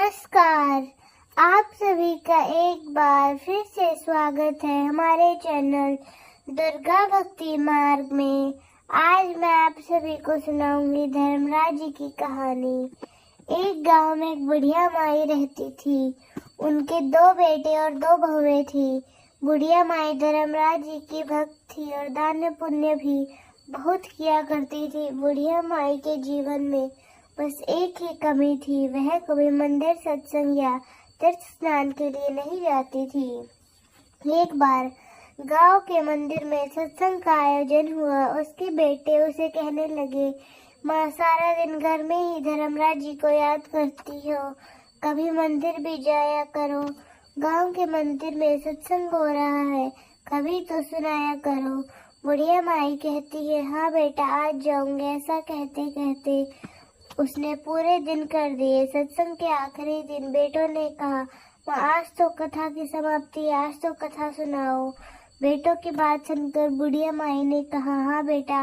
नमस्कार। आप सभी का एक बार फिर से स्वागत है हमारे चैनल दुर्गा भक्ति मार्ग में। आज मैं आप सभी को सुनाऊंगी धर्मराज जी की कहानी। एक गांव में एक बुढ़िया माई रहती थी। उनके 2 बेटे और 2 बहुएं थी। बुढ़िया माई धर्मराज जी की भक्त थी और दान पुण्य भी बहुत किया करती थी। बुढ़िया माई के जीवन में बस एक ही कमी थी, वह कभी मंदिर, सत्संग या तीर्थ स्नान के लिए नहीं जाती थी। एक बार गांव के मंदिर में सत्संग का आयोजन हुआ। उसके बेटे उसे कहने लगे, माँ सारा दिन घर में ही धर्मराज जी को याद करती हो, कभी मंदिर भी जाया करो। गांव के मंदिर में सत्संग हो रहा है, कभी तो सुनाया करो। बुढ़िया माई कहती है, हाँ बेटा आज जाऊंगे। ऐसा कहते कहते उसने पूरे दिन कर दिए। सत्संग के आखिरी दिन बेटों ने कहा, माँ आज तो कथा की समाप्ति है, आज तो कथा सुनाओ। बेटों की बात सुनकर बुढ़िया माई ने कहा, हाँ बेटा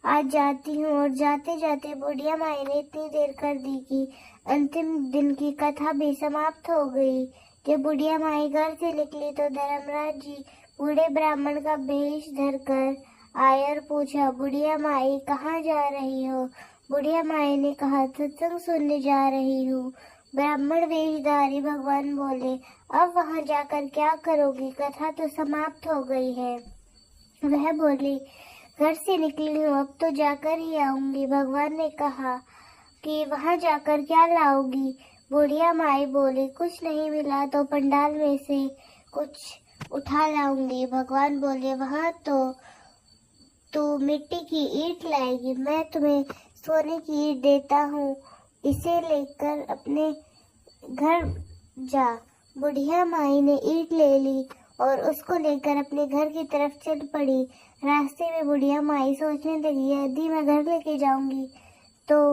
आज जाती हूँ। और जाते जाते बुढ़िया माई ने इतनी देर कर दी कि अंतिम दिन की कथा भी समाप्त हो गई। जब बुढ़िया माई घर से निकली तो धर्मराज जी बूढ़े ब्राह्मण का भेष धरकर आए और पूछा, बुढ़िया माई कहाँ जा रही हो? बुढ़िया माई ने कहा, सत्संग सुनने जा रही हूँ। ब्राह्मण वेशधारी भगवान बोले, अब वहाँ जाकर क्या करोगी? कथा तो समाप्त हो गई है। वह बोली, घर से निकली हूँ, अब तो जाकर ही आऊंगी। भगवान ने कहा कि वहाँ जाकर क्या लाओगी? बुढ़िया माई बोली, कुछ नहीं मिला तो पंडाल में से कुछ उठा लाऊंगी। भगवान बोले, वहाँ तो तू मिट्टी की ईंट लाएगी, मैं तुम्हें सोने की ईंट देता हूँ, इसे लेकर अपने घर जा। बुढ़िया माई ने ईंट ले ली और उसको लेकर अपने घर की तरफ चल पड़ी। रास्ते में बुढ़िया माई सोचने लगी, यदि मैं घर लेके जाऊंगी तो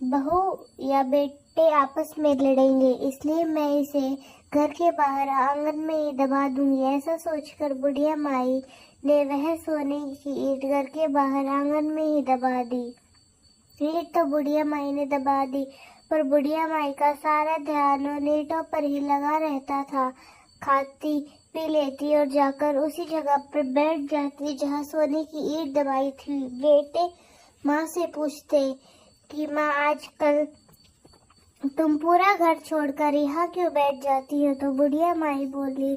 बहू या बेटे आपस में लड़ेंगे, इसलिए मैं इसे घर के बाहर आंगन में ही दबा दूंगी। ऐसा सोचकर बुढ़िया माई ने वह सोने की ईंट घर के बाहर आंगन में ही दबा दी। ईंट तो बुढ़िया माई ने दबा दी, पर बुढ़िया माई का सारा ध्यान उन ईंटों पर ही लगा रहता था। खाती पी लेती और जाकर उसी जगह पर बैठ जाती जहाँ सोने की ईंट दबाई थी। बेटे माँ से पूछते कि माँ आजकल तुम पूरा घर छोड़कर यहाँ क्यों बैठ जाती हो? तो बुढ़िया माई बोली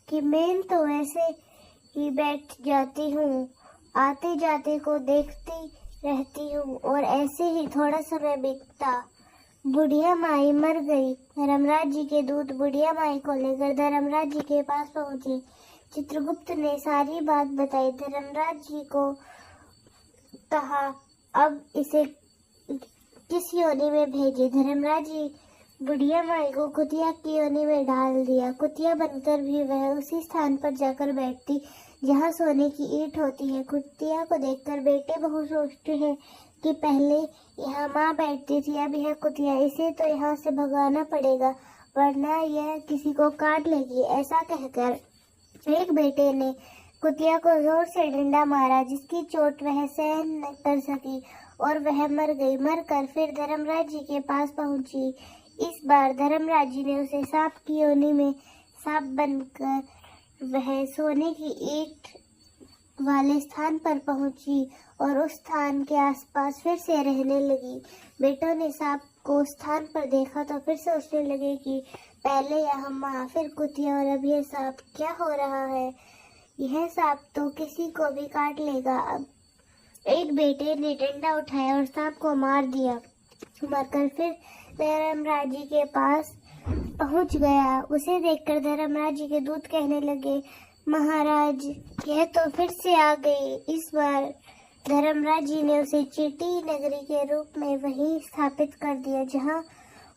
कि मैं तो ऐसे ही बैठ जाती हूँ, आते जाते को देखती रहती हूँ और ऐसे ही थोड़ा समय बीतता। बुढ़िया माई मर गई। धर्मराज जी के दूत बुढ़िया माई को लेकर धर्मराज जी के पास पहुँचे। चित्रगुप्त ने सारी बात बताई। धर्मराज जी को कहा, अब इसे किस योनि में भेजे? धर्मराज जी बुढ़िया माई को कुतिया की योनि में डाल दिया। कुतिया बनकर भी वह उसी स्थान पर जाकर बैठती जहाँ सोने की ईंट होती है। कुतिया को देखकर बेटे बहू सोचते हैं कि पहले यहाँ माँ बैठती थी, अब यह कुतिया, इसे तो यहाँ से भगाना पड़ेगा वरना यह किसी को काट लेगी। ऐसा कहकर एक बेटे ने कुतिया को जोर से डंडा मारा, जिसकी चोट वह सहन न कर सकी और वह मर गई। मरकर फिर धर्मराज जी के पास पहुंची। इस बार धर्मराज जी ने उसे सांप की योनि में सांप बनकर वह सोने की ईंट वाले स्थान पर पहुंची और उस स्थान के आसपास फिर से रहने लगी। बेटों ने सांप को उस स्थान पर देखा तो फिर सोचने लगे कि पहले यहाँ माँ, फिर कुतिया और अब यह सांप, क्या हो रहा है? यह सांप तो किसी को भी काट लेगा। अब एक बेटे ने डंडा उठाया और सांप को मार दिया। मरकर फिर धर्मराज जी के पास पहुंच गया। उसे देखकर धर्मराज जी के दूत कहने लगे, महाराज यह तो फिर से आ गई। इस बार धर्मराज जी ने उसे चींटी नगरी के रूप में वहीं स्थापित कर दिया जहां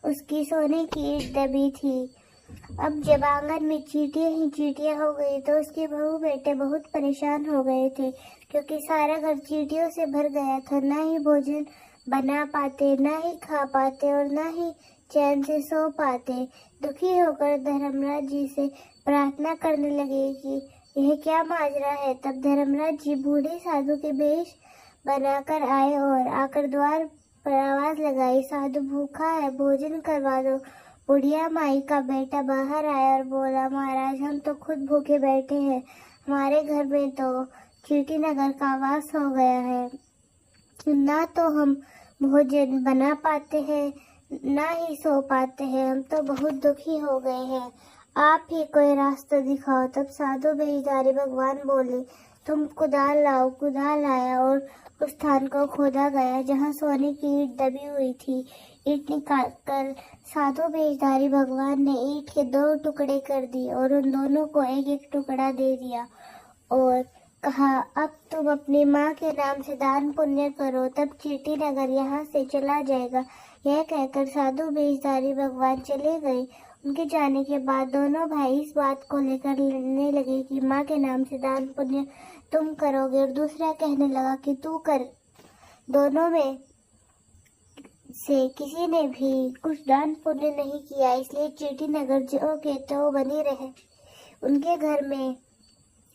उसकी सोने की ईंट दबी थी। अब जब आंगन में चींटियां ही चींटियां हो गई तो उसके बहू बेटे बहुत परेशान हो गए थे, क्योंकि सारा घर चींटियों से भर गया था। ना ही भोजन बना पाते, ना ही खा पाते और ना ही चैन से सो पाते। दुखी होकर धर्मराज जी से प्रार्थना करने लगे कि यह क्या माजरा है। तब धर्मराज जी बूढ़े साधु के वेश बनाकर आए और आकर द्वार पर आवाज लगाई, साधु भूखा है, भोजन करवा दो। बुढ़िया माई का बेटा बाहर आया और बोला, महाराज हम तो खुद भूखे बैठे हैं, हमारे घर में तो चींटी नगर का वास हो गया है, ना तो हम भोजन बना पाते हैं ना ही सो पाते हैं, हम तो बहुत दुखी हो गए हैं, आप ही कोई रास्ता दिखाओ। तब साधु बेजधारी भगवान बोले, तुम कुदाल लाओ। कुदाल आया और उस स्थान को खोदा गया जहाँ सोने की ईंट दबी हुई थी। ईंट निकालकर साधु बेजधारी भगवान ने ईंट के 2 टुकड़े कर दिए और उन दोनों को एक एक टुकड़ा दे दिया और कहा, अब तुम अपनी माँ के नाम से दान पुण्य करो, तब चींटी नगर यहाँ से चला जाएगा। यह कहकर साधु बेजधारी भगवान चले गए। उनके जाने के बाद दोनों भाई इस बात को लेकर लड़ने लगे कि माँ के नाम से दान पुण्य तुम करोगे और दूसरा कहने लगा कि तू कर। दोनों में से किसी ने भी कुछ दान पुण्य नहीं किया, इसलिए चींटी नगर जो के तो बनी रहे। उनके घर में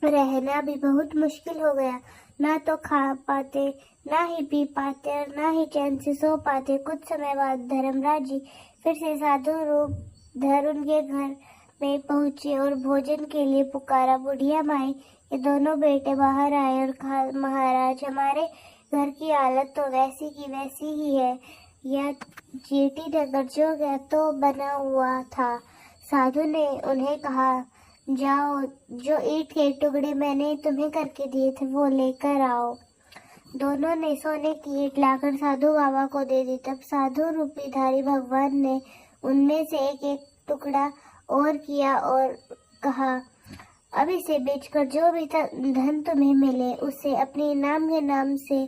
रहना भी बहुत मुश्किल हो गया, ना तो खा पाते ना ही पी पाते और ना ही चैन से सो पाते। कुछ समय बाद धर्मराज जी फिर से साधु रूप धर उनके घर में पहुंचे और भोजन के लिए पुकारा। बुढ़िया माई के दोनों बेटे बाहर आए और कहा, महाराज हमारे घर की हालत तो वैसी की वैसी ही है, यह चींटी नगर जो गया तो बना हुआ था। साधु ने उन्हें कहा, जाओ जो ईंट के टुकड़े मैंने तुम्हें करके दिए थे वो लेकर आओ। दोनों ने सोने की ईंट लाकर साधु बाबा को दे दी। तब साधु रूपी धारी भगवान ने उनमें से एक एक टुकड़ा और किया और कहा, अब इसे बेचकर जो भी धन तुम्हें मिले उसे अपने नाम के नाम से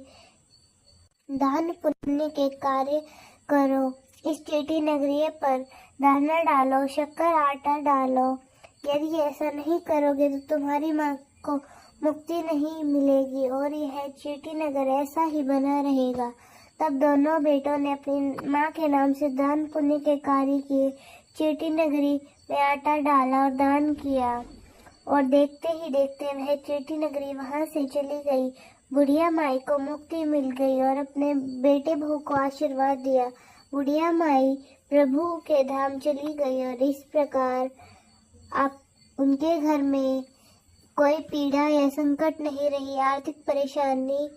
दान पुण्य के कार्य करो। इस चींटी नगरी पर दाना डालो, शक्कर आटा डालो। यदि ऐसा नहीं करोगे तो तुम्हारी माँ को मुक्ति नहीं मिलेगी और यह चींटी नगर ऐसा ही बना रहेगा। तब दोनों बेटों ने अपनी माँ के नाम से दान पुण्य के कार्य किए। चींटी नगरी में आटा डाला और दान किया और देखते ही देखते वह चींटी नगरी वहां से चली गई। बुढ़िया माई को मुक्ति मिल गई और अपने बेटे बहू को आशीर्वाद दिया। बुढ़िया माई प्रभु के धाम चली गई और इस प्रकार आप उनके घर में कोई पीड़ा या संकट नहीं रही। आर्थिक परेशानी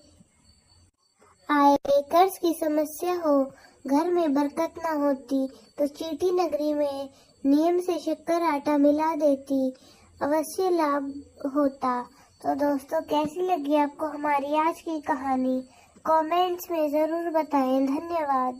आए, कर्ज की समस्या हो, घर में बरकत ना होती तो चींटी नगरी में नियम से शक्कर आटा मिला देती, अवश्य लाभ होता। तो दोस्तों कैसी लगी आपको हमारी आज की कहानी? कमेंट्स में जरूर बताएं। धन्यवाद।